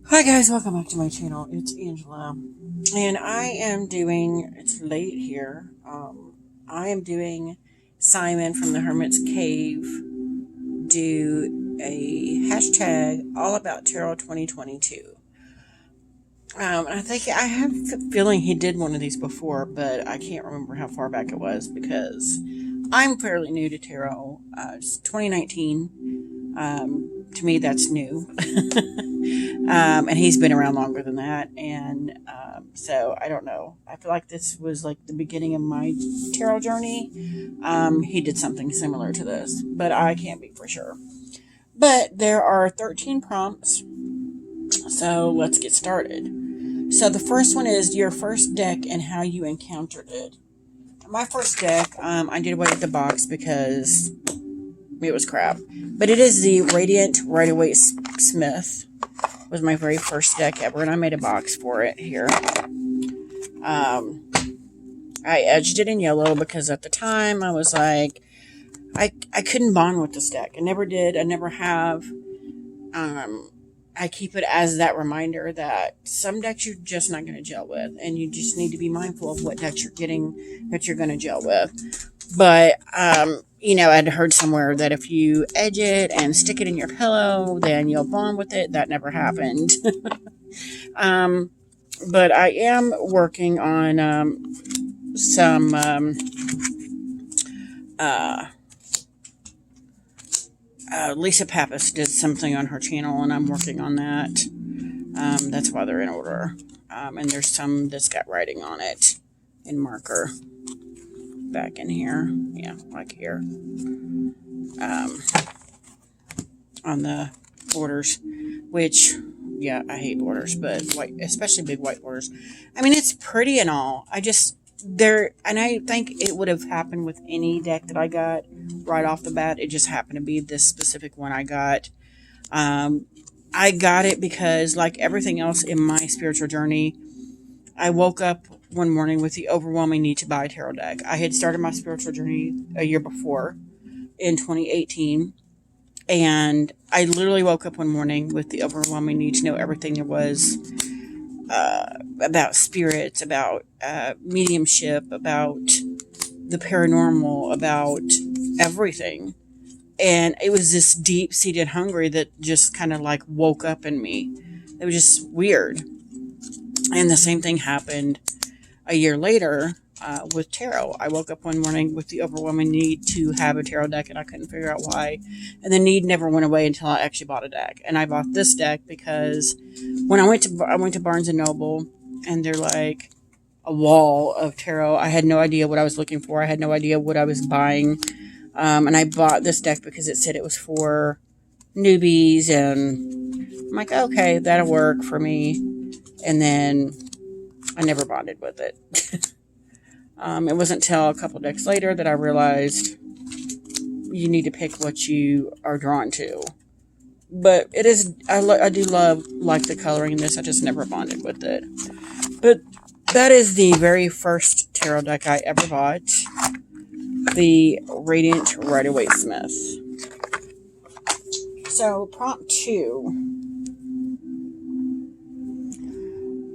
Hi guys, welcome back to my channel. It's Angela, and I am doing, it's late here, I am doing Simon from the Hermit's Cave, do a hashtag all about tarot 2022. I think I have a feeling he did one of these before, but I can't remember how far back it was because I'm fairly new to tarot. It's 2019. To me, that's new. And he's been around longer than that. And so I don't know. I feel like this was like the beginning of my tarot journey. He did something similar to this, but I can't be for sure. But there are 13 prompts. So let's get started. So the first one is your first deck and how you encountered it. My first deck, I did away with the box because it was crap. But it is the Radiant Rider-Waite-Smith. Was my very first deck ever, and I made a box for it here. I edged it in yellow because at the time I was like, I couldn't bond with this deck. I never did. I never have. I keep it as that reminder that some decks you're just not going to gel with, and you just need to be mindful of what decks you're getting that you're going to gel with. But, you know, I'd heard somewhere that if you edge it and stick it in your pillow, then you'll bond with it. That never happened. But I am working on some Lisa Pappas did something on her channel, and I'm working on that. That's why they're in order. And there's some that's got writing on it in marker. Back in here, yeah, like here, on the borders, which, yeah, I hate borders, but white, especially big white borders. I mean, it's pretty and all. I think it would have happened with any deck that I got right off the bat. It just happened to be this specific one I got. I got it because, like everything else in my spiritual journey, I woke up one morning with the overwhelming need to buy a tarot deck. I had started my spiritual journey a year before, in 2018, and I literally woke up one morning with the overwhelming need to know everything there was about spirits, about mediumship, about the paranormal, about everything. And it was this deep-seated hunger that just kind of like woke up in me. It was just weird. And the same thing happened a year later with tarot. I woke up one morning with the overwhelming need to have a tarot deck, and I couldn't figure out why. And the need never went away until I actually bought a deck. And I bought this deck because when I went to Barnes and Noble, and they're like a wall of tarot. I had no idea what I was looking for. I had no idea what I was buying. And I bought this deck because it said it was for newbies, and I'm like, okay, that'll work for me. And then I never bonded with it. It wasn't until a couple decks later that I realized you need to pick what you are drawn to. But it is, I do like the coloring in this. I just never bonded with it. But that is the very first tarot deck I ever bought. The Radiant Rider-Waite-Smith. So, prompt 2.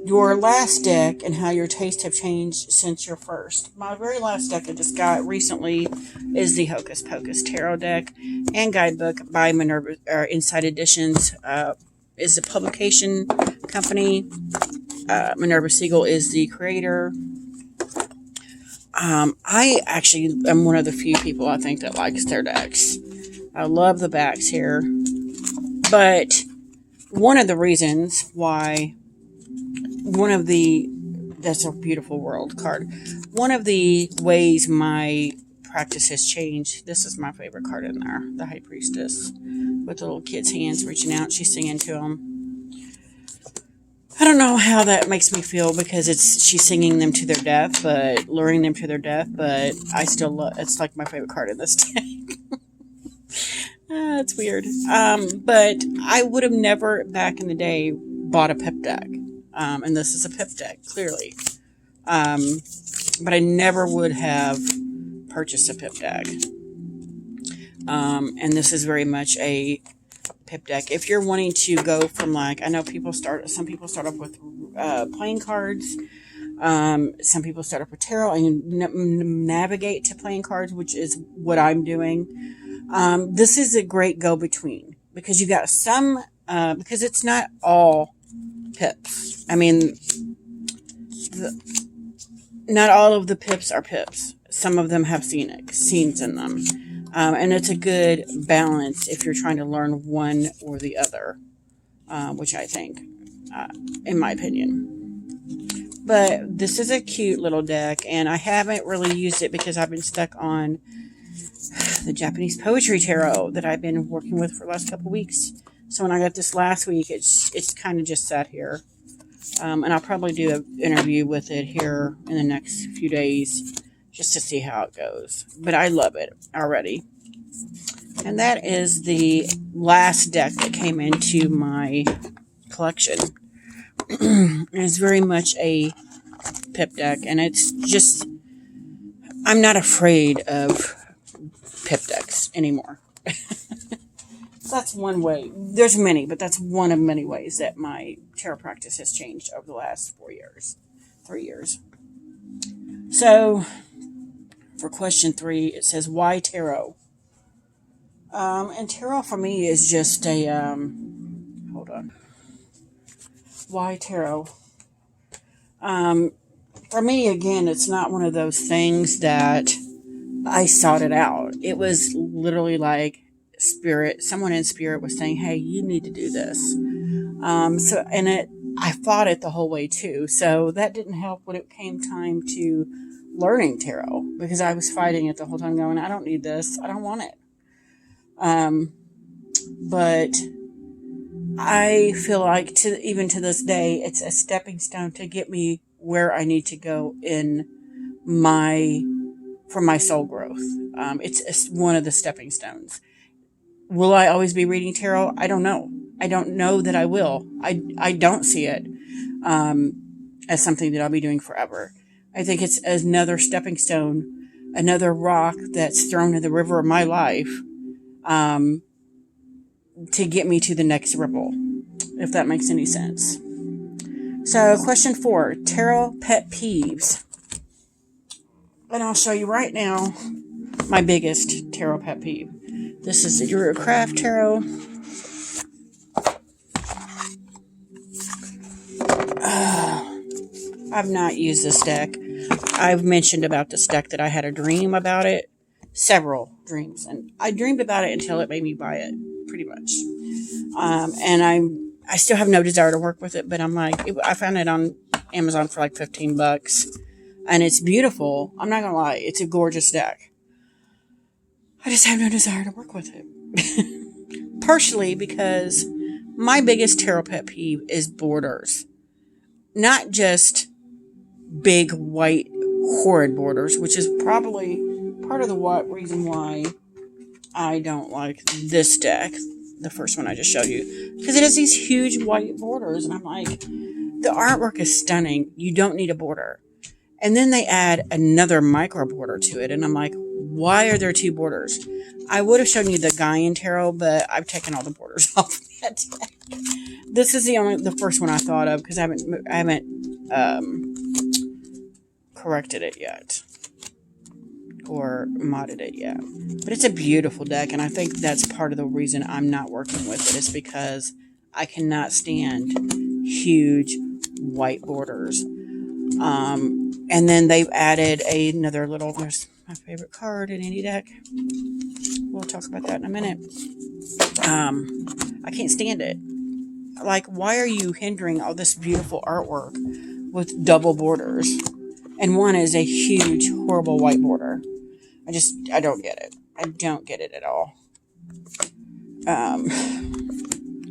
Your last deck and how your tastes have changed since your first. My very last deck I just got recently is the Hocus Pocus Tarot deck and guidebook by Minerva Inside Editions. Is a publication company. Minerva Siegel is the creator. I actually am one of the few people I think that likes their decks. I love the backs here. But one of the reasons why... that's a beautiful world card. One of the ways my practice has changed, this is my favorite card in there, the High Priestess, with the little kid's hands reaching out, she's singing to them. I don't know how that makes me feel because she's singing them to their death, but luring them to their death, but I still love, it's like my favorite card in this deck. It's weird. But I would have never, back in the day, bought a pip deck. And this is a pip deck, clearly. But I never would have purchased a pip deck. And this is very much a pip deck. If you're wanting to go from like, I know some people start off with playing cards. Some people start off with tarot and navigate to playing cards, which is what I'm doing. This is a great go-between because you got some, because it's not all pips. I mean, not all of the pips are pips. Some of them have scenes in them. And it's a good balance if you're trying to learn one or the other, which I think, in my opinion. But this is a cute little deck, and I haven't really used it because I've been stuck on the Japanese Poetry Tarot that I've been working with for the last couple weeks. So when I got this last week, it's kind of just sat here. And I'll probably do an interview with it here in the next few days just to see how it goes. But I love it already. And that is the last deck that came into my collection. It's very much a pip deck, and it's just, I'm not afraid of pip decks anymore. That's one way. There's many, but that's one of many ways that my tarot practice has changed over the last 3 years. So, for question 3, it says, why tarot? And tarot for me is just a, hold on. Why tarot? For me, again, it's not one of those things that I sought it out. It was literally like someone in spirit was saying, hey, you need to do this. I fought it the whole way too. So that didn't help when it came time to learning tarot, because I was fighting it the whole time going, I don't need this. I don't want it. But I feel like even to this day, it's a stepping stone to get me where I need to go for my soul growth. It's one of the stepping stones. Will I always be reading tarot? I don't know. I don't know that I will. I don't see it as something that I'll be doing forever. I think it's another stepping stone, another rock that's thrown in the river of my life to get me to the next ripple, if that makes any sense. So, question 4, tarot pet peeves. And I'll show you right now my biggest tarot pet peeve. This is the Eurocraft Tarot. I've not used this deck. I've mentioned about this deck that I had a dream about it. Several dreams. And I dreamed about it until it made me buy it, pretty much. And I still have no desire to work with it, but I'm like, I found it on Amazon for like $15. And it's beautiful. I'm not going to lie. It's a gorgeous deck. I just have no desire to work with it. Partially because my biggest tarot pet peeve is borders. Not just big, white, horrid borders, which is probably part of the reason why I don't like this deck, the first one I just showed you. Because it has these huge white borders, and I'm like, the artwork is stunning. You don't need a border. And then they add another micro border to it, and I'm like, why are there 2 borders? I would have shown you the Gaian Tarot, but I've taken all the borders off that deck. This is the first one I thought of, because I haven't corrected it yet. Or modded it yet. But it's a beautiful deck, and I think that's part of the reason I'm not working with it, is because I cannot stand huge white borders. And then they've added another little, there's my favorite card in any deck. We'll talk about that in a minute. I can't stand it. Like, why are you hindering all this beautiful artwork with double borders? And one is a huge, horrible white border. I don't get it. I don't get it at all.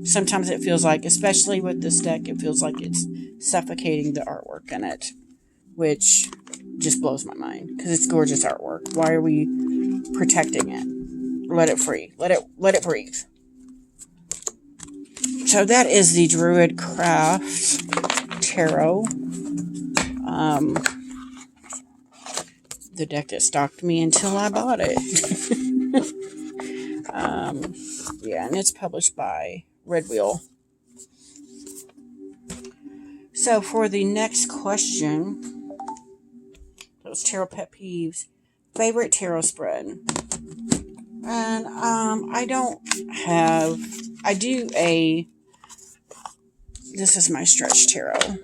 Sometimes it feels like, especially with this deck, it feels like it's suffocating the artwork in it, which just blows my mind, because it's gorgeous artwork. Why are we protecting it? Let it free. Let it breathe. So that is the Eurocraft Tarot. The deck that stalked me until I bought it. Yeah, and it's published by Red Wheel. So for the next question, those tarot pet peeves, favorite tarot spread. And this is my stretch tarot.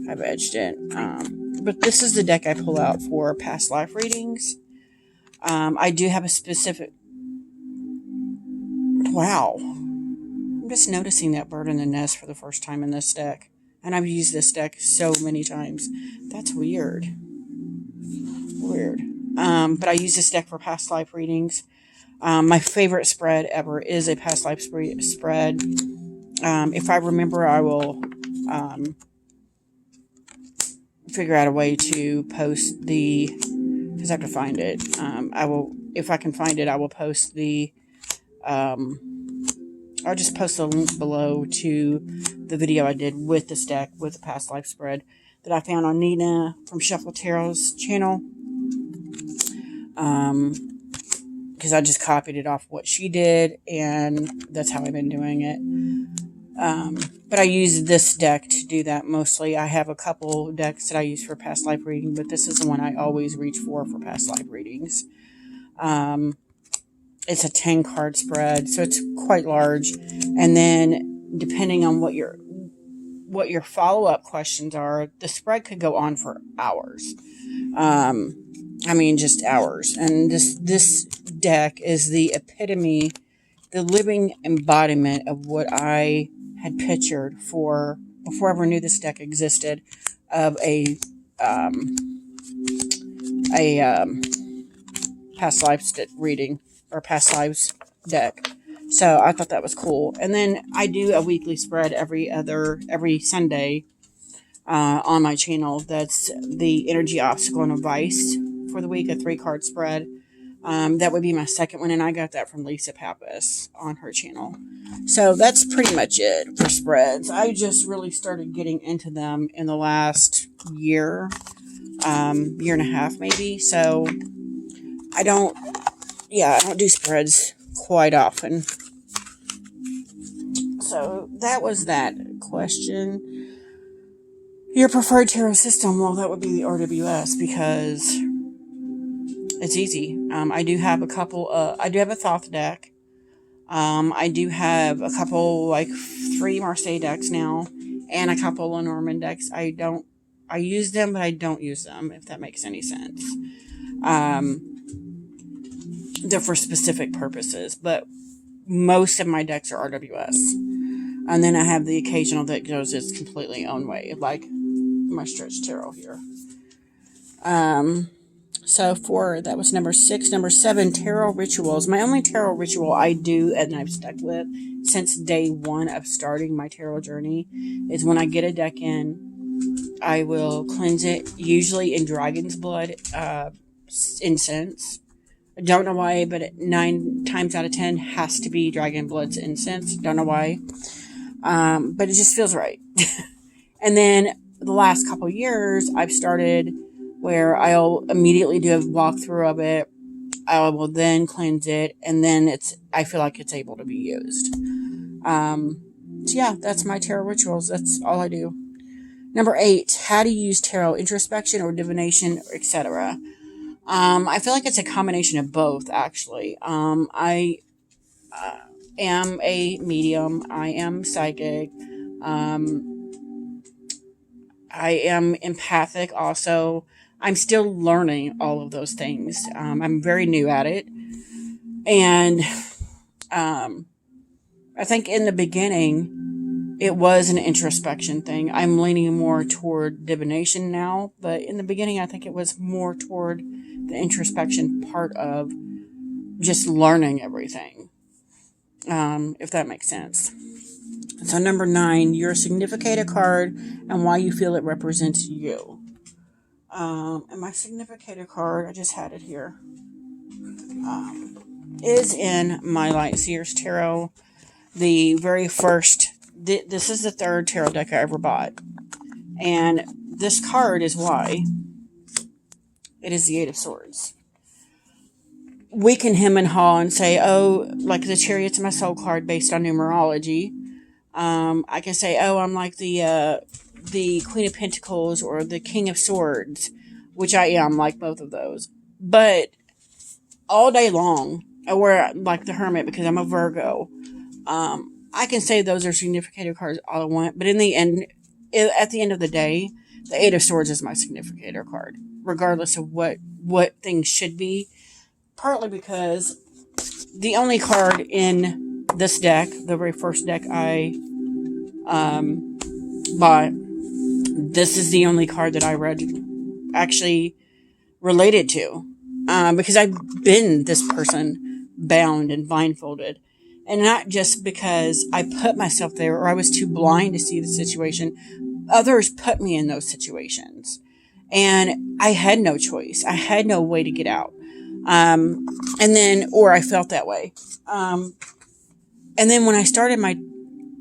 I've edged it. But this is the deck I pull out for past life readings. I do have a specific... Wow. I'm just noticing that bird in the nest for the first time in this deck. And I've used this deck so many times. That's weird. Weird. But I use this deck for past life readings. My favorite spread ever is a past life spread. If I remember, I will figure out a way to post the... Because I have to find it. If I can find it, I will post the... I'll just post the link below to the video I did with this deck, with the past life spread that I found on Nina from Shuffle Tarot's channel. Because I just copied it off what she did, and that's how I've been doing it. But I use this deck to do that mostly. I have a couple decks that I use for past life reading, but this is the one I always reach for past life readings. It's a 10 card spread, so it's quite large. And then depending on what your follow-up questions are, the spread could go on for hours. Just hours. And this deck is the epitome, the living embodiment of what I had pictured for, before I ever knew this deck existed, of a past lives reading, or past lives deck. So I thought that was cool. And then I do a weekly spread every Sunday on my channel. That's the energy obstacle and advice for the week, a 3-card spread. That would be my second one, and I got that from Lisa Pappas on her channel. So that's pretty much it for spreads. I just really started getting into them in the last year and a half maybe. So I don't do spreads quite often. So that was that question. Your preferred tarot system? Well, that would be the RWS, because it's easy. I do have a couple. I do have a Thoth deck. I do have a couple, like 3 Marseille decks now, and a couple Lenormand decks. I use them, but I don't use them, if that makes any sense. They're for specific purposes, but most of my decks are RWS. And then I have the occasional that goes its completely own way, like my stretch tarot here. So that was number 6. Number 7, tarot rituals. My only tarot ritual I do, and I've stuck with since day 1 of starting my tarot journey, is when I get a deck in, I will cleanse it, usually in dragon's blood incense. I don't know why, but 9 times out of 10 has to be dragon blood's incense. Don't know why. But it just feels right. And then the last couple years, I've started where I'll immediately do a walkthrough of it. I will then cleanse it, and then I feel like it's able to be used. So yeah, that's my tarot rituals. That's all I do. Number 8, how to use tarot, introspection or divination, etc. I feel like it's a combination of both, actually. I am a medium. I am psychic. I am empathic also. I'm still learning all of those things. I'm very new at it. And I think in the beginning, it was an introspection thing. I'm leaning more toward divination now. But in the beginning, I think it was more toward the introspection part of just learning everything. If that makes sense. So number 9, your significator card and why you feel it represents you. And my significator card, I just had it here, is in my Light Seers Tarot. The very first, this is the 3rd tarot deck I ever bought. And this card is why. It is the 8 of Swords. we can hem and haw and say, oh, like the Chariots of my soul card based on numerology. I can say, oh, I'm like the Queen of Pentacles or the King of Swords, which I am, like both of those. But all day long, or like the Hermit because I'm a Virgo, I can say those are significator cards all I want. But in the end, at the end of the day, the Eight of Swords is my significator card, regardless of what things should be. Partly because the only card in this deck, the very first deck I bought, this is the only card that I read actually related to. Because I've been this person bound and blindfolded. And not just because I put myself there or I was too blind to see the situation. Others put me in those situations. And I had no choice. I had no way to get out. Or I felt that way. And then when I started my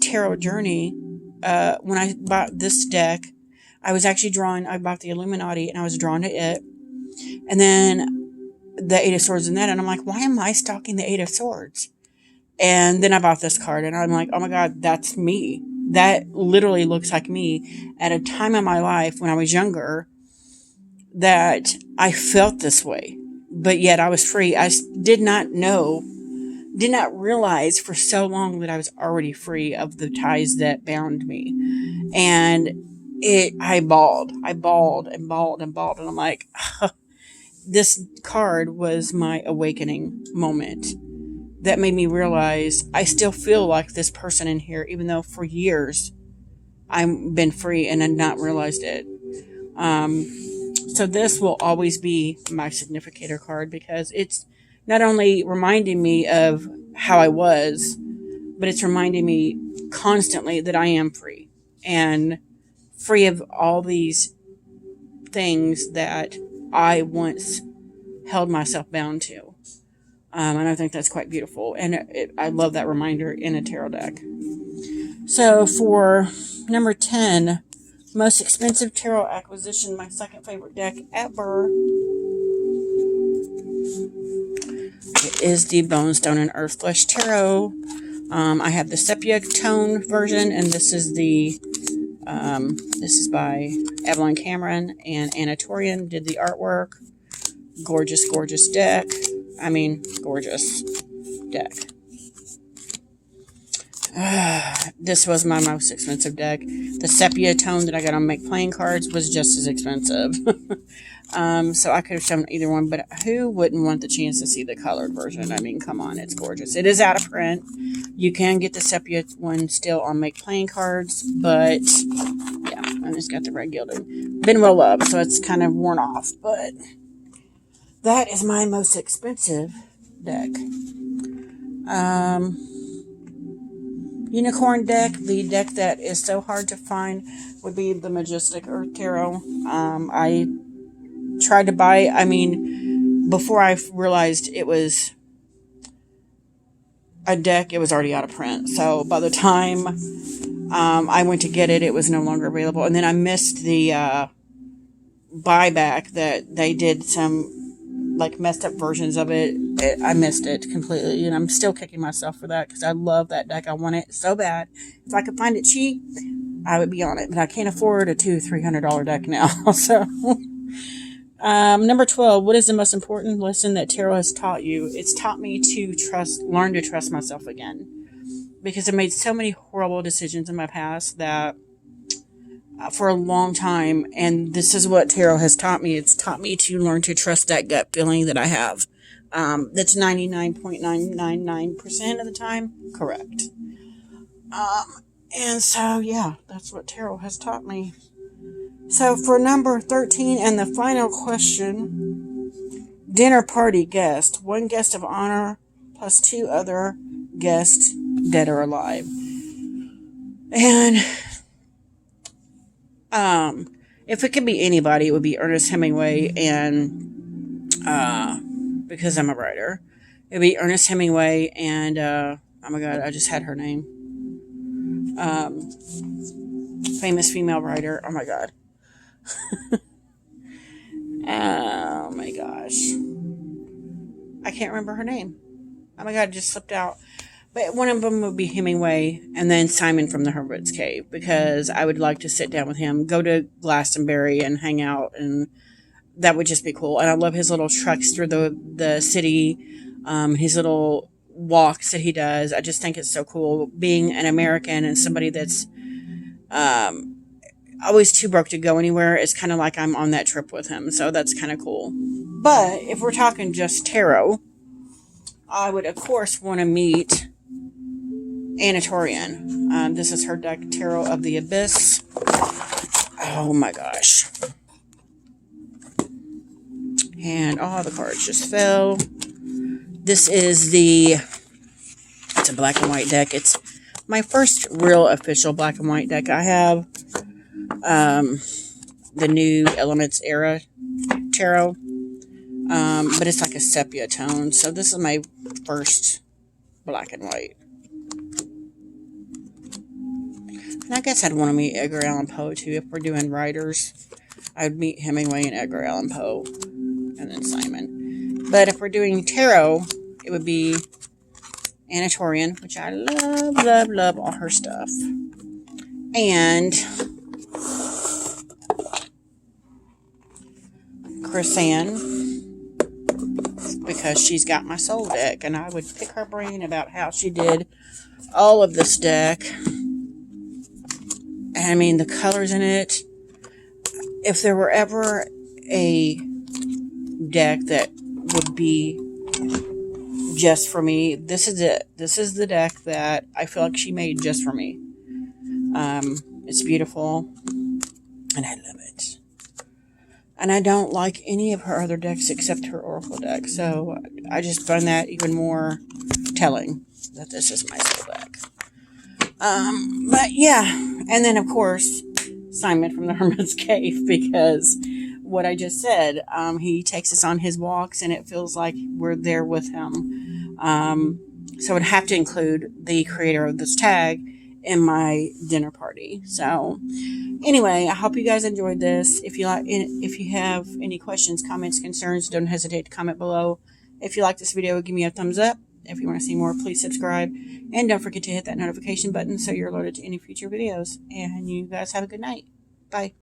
tarot journey, when I bought this deck, I bought the Illuminati and I was drawn to it. And then the Eight of Swords in that, and I'm like, why am I stalking the Eight of Swords? And then I bought this card and I'm like, oh my God, that's me. That literally looks like me at a time in my life when I was younger that I felt this way. But yet I was free. I did not realize for so long that I was already free of the ties that bound me. And I bawled and bawled. And I'm like, this card was my awakening moment that made me realize I still feel like this person in here, even though for years I've been free and I've not realized it. So this will always be my significator card because it's not only reminding me of how I was, but it's reminding me constantly that I am free and free of all these things that I once held myself bound to. And I think that's quite beautiful. And I love that reminder in a tarot deck. So for number 10, most expensive tarot acquisition, my second favorite deck ever, it is the Bone, Stone, and Earth Flesh Tarot. I have the sepia tone version, and this is by Evelyn Cameron and Anna Torian did the artwork. Gorgeous, gorgeous deck. I mean, gorgeous deck. This was my most expensive deck. The sepia tone that I got on Make Playing Cards was just as expensive. So I could have shown either one, but who wouldn't want the chance to see the colored version? I mean, come on, it's gorgeous. It is out of print. You can get the sepia one still on Make Playing Cards, but yeah, and it's got the red gilding. Been well loved, so it's kind of worn off, but that is my most expensive deck. Unicorn deck, the deck that is so hard to find, would be the Majestic Earth Tarot. I tried to buy, before I realized it was a deck, it was already out of print. So by the time I went to get it, it was no longer available. And then I missed the buyback that they did some messed up versions of it. I missed it completely, and I'm still kicking myself for that because I love that deck. I want it so bad. If I could find it cheap, I would be on it, but I can't afford a $200-$300 deck now. So number 12, what is the most important lesson that tarot has taught you? It's taught me to learn to trust myself again, because I made so many horrible decisions in my past that for a long time, and this is what tarot has taught me. It's taught me to learn to trust that gut feeling that I have. That's 99.999% of the time correct. And so, yeah, that's what tarot has taught me. So for number 13 and the final question, dinner party guest. One guest of honor plus 2 other guests, dead or alive. And if it could be anybody, it would be Ernest Hemingway, and because I'm a writer, it would be Ernest Hemingway and oh my God, I just had her name. Famous female writer. Oh my God. Oh my gosh. I can't remember her name. Oh my God, it just slipped out. But one of them would be Hemingway, and then Simon from the Hermit's Cave, because I would like to sit down with him, go to Glastonbury and hang out, and that would just be cool. And I love his little trucks through the city, his little walks that he does. I just think it's so cool. Being an American and somebody that's always too broke to go anywhere, it's kind of like I'm on that trip with him. So that's kind of cool. But if we're talking just tarot, I would, of course, want to meet Anatorian. This is her deck, Tarot of the Abyss. Oh my gosh. And all the cards just fell. This is it's a black and white deck. It's my first real official black and white deck. I have the new Elements era tarot. But it's like a sepia tone. So this is my first black and white. And I guess I'd want to meet Edgar Allan Poe too. If we're doing writers, I would meet Hemingway and Edgar Allan Poe. And then Simon. But if we're doing tarot, it would be Anatorian, which I love, love, love all her stuff. And Chrisanne, because she's got my soul deck, and I would pick her brain about how she did all of this deck. And I mean, the colors in it. If there were ever a deck that would be just for me, this is it. This is the deck that I feel like she made just for me. It's beautiful, and I love it. And I don't like any of her other decks except her Oracle deck, so I just find that even more telling that this is my soul deck. But yeah, and then of course Simon from the Hermit's Cave, because what I just said, he takes us on his walks, and it feels like we're there with him. So I'd have to include the creator of this tag in my dinner party. So anyway, I hope you guys enjoyed this. If you have any questions, comments, concerns, don't hesitate to comment below. If you like this video, give me a thumbs up. If you want to see more, please subscribe. And don't forget to hit that notification button so you're alerted to any future videos. And you guys have a good night. Bye.